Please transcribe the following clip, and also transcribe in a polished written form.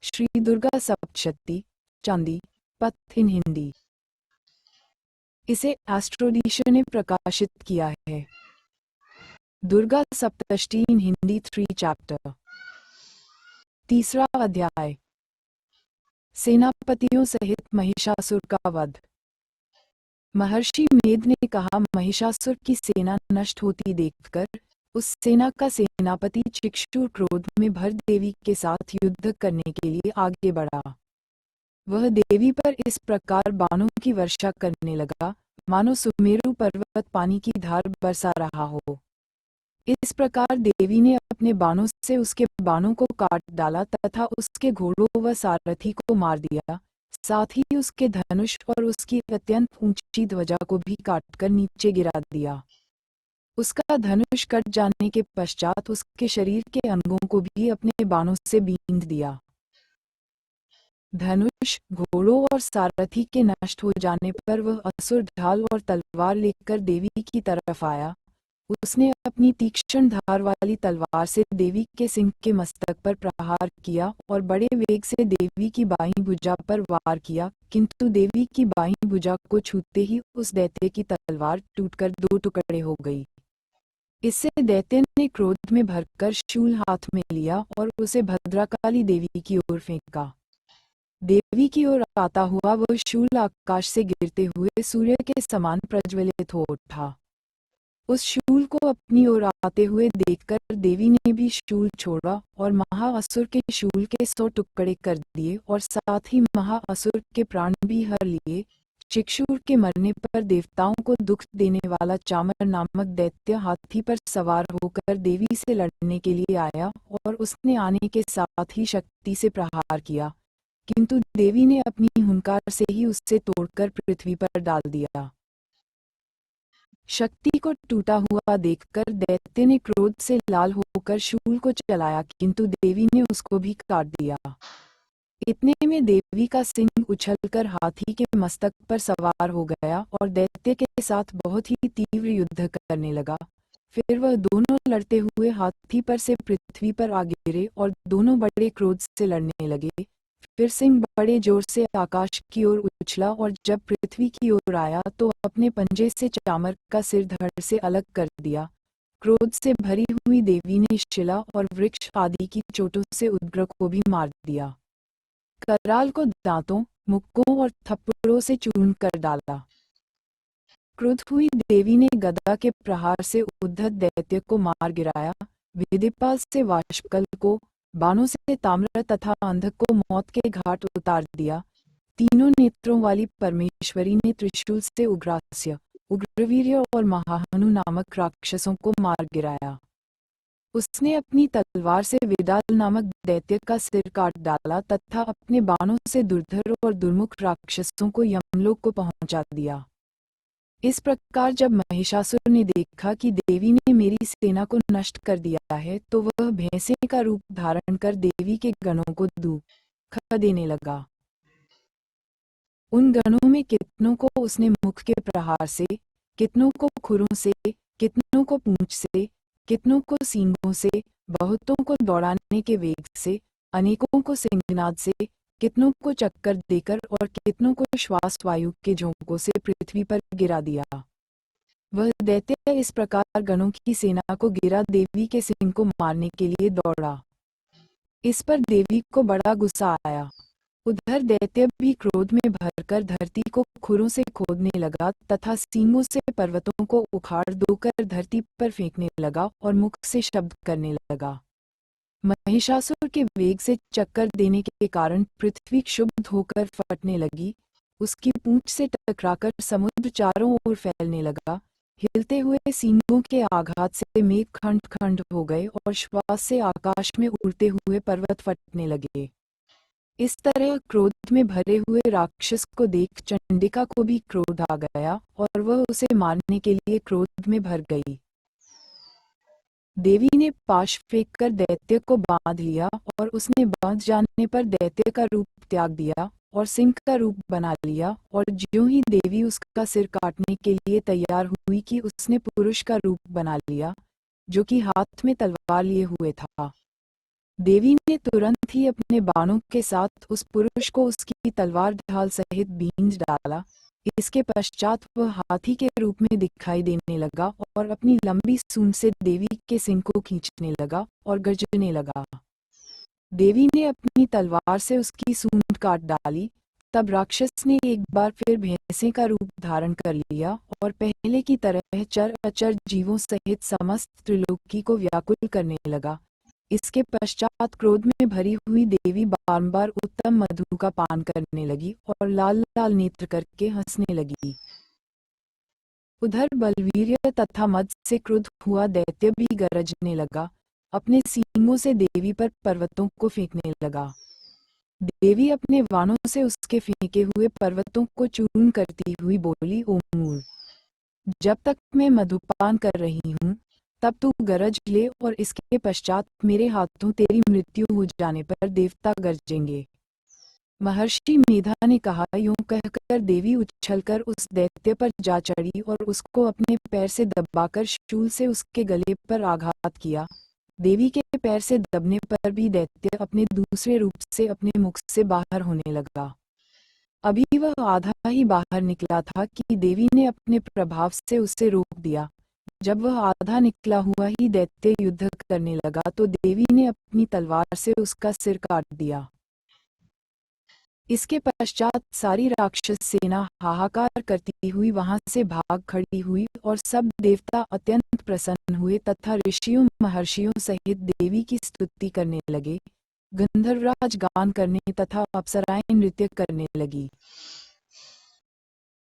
श्री दुर्गा सप्तशती, चांदी, पथ इन हिंदी। इसे एस्ट्रोडिशन ने प्रकाशित किया है। दुर्गा सप्तष्टी इन हिंदी 3 चैप्टर। तीसरा अध्याय, सेनापतियों सहित महिषासुर का वध। महर्षि मेद ने कहा, महिषासुर की सेना नष्ट होती देखकर उस सेना का सेनापति चिक्षुर क्रोध में भर देवी के साथ युद्ध करने के लिए आगे बढ़ा। वह देवी पर इस प्रकार बाणों की वर्षा करने लगा मानो सुमेरु पर्वत पानी की धार बरसा रहा हो। इस प्रकार देवी ने अपने बाणों से उसके बाणों को काट डाला तथा उसके घोड़ों व सारथी को मार दिया, साथ ही उसके धनुष और उसकी अत्यंत ऊंची ध्वजा को भी काटकर नीचे गिरा दिया। उसका धनुष कट जाने के पश्चात उसके शरीर के अंगों को भी अपने बाणों से बींध दिया। धनुष, घोड़ों और सारथी के नष्ट हो जाने पर वह असुर ढाल और तलवार लेकर देवी की तरफ आया। उसने अपनी तीक्ष्ण धार वाली तलवार से देवी के सिंह के मस्तक पर प्रहार किया और बड़े वेग से देवी की बाईं भुजा पर वार किया, किंतु देवी की बाईं भुजा को छूते ही उस दैत्य की तलवार टूटकर 2 टुकड़े हो गई। इससे दैत्य ने क्रोध में भरकर शूल हाथ में लिया और उसे भद्रकाली देवी की ओर फेंका। देवी की ओर आता हुआ वह शूल आकाश से गिरते हुए सूर्य के समान प्रज्वलित हो उठा। उस शूल को अपनी ओर आते हुए देखकर देवी ने भी शूल छोड़ा और महाअसुर के शूल के 100 टुकड़े कर दिए और साथ ही महाअसुर के प्राण भी हर लिए। चिक्षुर के मरने पर देवताओं को दुख देने वाला चामर नामक दैत्य हाथी पर सवार होकर देवी से लड़ने के लिए आया और उसने आने के साथ ही शक्ति से प्रहार किया, किंतु देवी ने अपनी हुंकार से ही उससे तोड़कर पृथ्वी पर डाल दिया। शक्ति को टूटा हुआ देखकर दैत्य ने क्रोध से लाल होकर शूल को चलाया, किंतु देवी ने उसको भी काट दिया। इतने में देवी का सिंह उछलकर हाथी के मस्तक पर सवार हो गया और दैत्य के साथ बहुत ही तीव्र युद्ध करने लगा। फिर वह दोनों लड़ते हुए हाथी पर से पृथ्वी पर आ गिरे और दोनों बड़े क्रोध से लड़ने लगे। फिर सिंह बड़े जोर से आकाश की ओर उछला और जब पृथ्वी की ओर आया तो अपने पंजे से चामर का सिर धड़ से अलग कर दिया। क्रोध से भरी हुई देवी ने शिला और वृक्ष आदि की चोटों से उग्र को भी मार दिया। कराल को दांतों, मुक्कों और थप्पड़ों से चूर्ण कर डाला। क्रुद्ध हुई देवी ने गदा के प्रहार से उद्धत दैत्य को मार गिराया। वेदपाल से वाष्पकल को, बाणों से ताम्र तथा अंधक को मौत के घाट उतार दिया। तीनों नेत्रों वाली परमेश्वरी ने त्रिशूल से उग्रास्य, उग्रवीर्य और महाहनु नामक राक्षसों को मार गिराया। उसने अपनी तलवार से वेदाल नामक दैत्य का सिर काट डाला तथा अपने बाणों से दुर्धर और दुर्मुख राक्षसों को यमलोक को पहुंचा दिया। इस प्रकार जब महिषासुर ने देखा कि देवी ने मेरी सेना को नष्ट कर दिया है, तो वह भैंसे का रूप धारण कर देवी के गणों को दुख देने लगा। उन गणों में कितनों को उसने मुख के प्रहार से, कितनों को खुरों से, कितनों को पूंछ से, कितनों को सींगों से, बहुतों को दौड़ाने के वेग से, अनेकों को सिंहनाद से, कितनों को चक्कर देकर और कितनों को श्वास वायु के झोंकों से पृथ्वी पर गिरा दिया। वह दैत्य इस प्रकार गणों की सेना को गिरा देवी के सिंह को मारने के लिए दौड़ा। इस पर देवी को बड़ा गुस्सा आया। उधर दैत्य भी क्रोध में भरकर धरती को खुरों से खोदने लगा तथा सींगों से पर्वतों को उखाड़ दोकर धरती पर फेंकने लगा और मुख से शब्द करने लगा। महिषासुर के वेग से चक्कर देने के कारण पृथ्वी क्षुब्ध होकर फटने लगी। उसकी पूंछ से टकराकर समुद्र चारों ओर फैलने लगा। हिलते हुए सींगों के आघात से मेघ खंड खंड हो गए और श्वास से आकाश में उड़ते हुए पर्वत फटने लगे। इस तरह क्रोध में भरे हुए राक्षस को देख चंडिका को भी क्रोध आ गया और वह उसे मारने के लिए क्रोध में भर गई। देवी ने पाश फेंककर दैत्य को बांध लिया और उसने बांध जाने पर दैत्य का रूप त्याग दिया और सिंह का रूप बना लिया, और ज्यों ही देवी उसका सिर काटने के लिए तैयार हुई कि उसने पुरुष का रूप बना लिया, जो कि हाथ में तलवार लिए हुए था। देवी ने तुरंत ही अपने बाणों के साथ उस पुरुष को उसकी तलवार ढाल सहित बींच डाला। इसके पश्चात वह हाथी के रूप में दिखाई देने लगा और अपनी लंबी सूंड से देवी के सिंग को खींचने लगा और गर्जने लगा। देवी ने अपनी तलवार से उसकी सूंड काट डाली। तब राक्षस ने एक बार फिर भैंसे का रूप धारण कर लिया और पहले की तरह चर अचर जीवों सहित समस्त त्रिलोकी को व्याकुल करने लगा। इसके पश्चात क्रोध में भरी हुई देवी बारंबार उत्तम मधु का पान करने लगी और लाल लाल नेत्र करके हंसने लगी। उधर बलवीर्य तथा मद से क्रुद्ध हुआ दैत्य भी गरजने लगा। अपने सींगों से देवी पर पर्वतों को फेंकने लगा। देवी अपने वाणों से उसके फेंके हुए पर्वतों को चूर्ण करती हुई बोली, ओ मूढ़, जब तक मैं मधुपान कर रही हूँ तब तू गरज ले और इसके पश्चात मेरे हाथों तेरी मृत्यु हो जाने पर देवता गरजेंगे। महर्षि मेधा ने कहा। यूं कहकर देवी उछलकर उस दैत्य पर जा चढ़ी और उसको अपने पैर से दबाकर शूल से उसके गले पर आघात किया। देवी के पैर से दबने पर भी दैत्य अपने दूसरे रूप से अपने मुख से बाहर होने लगा। अभी वह आधा ही बाहर निकला था कि देवी ने अपने प्रभाव से उसे रोक दिया। जब वह आधा निकला हुआ ही दैत्य युद्ध करने लगा तो देवी ने अपनी तलवार से उसका सिर काट दिया। इसके पश्चात सारी राक्षस सेना हाहाकार करती हुई वहां से भाग खड़ी हुई और सब देवता अत्यंत प्रसन्न हुए तथा ऋषियों महर्षियों सहित देवी की स्तुति करने लगे। गंधर्वराज गान करने तथा अप्सराएं नृत्य करने लगी।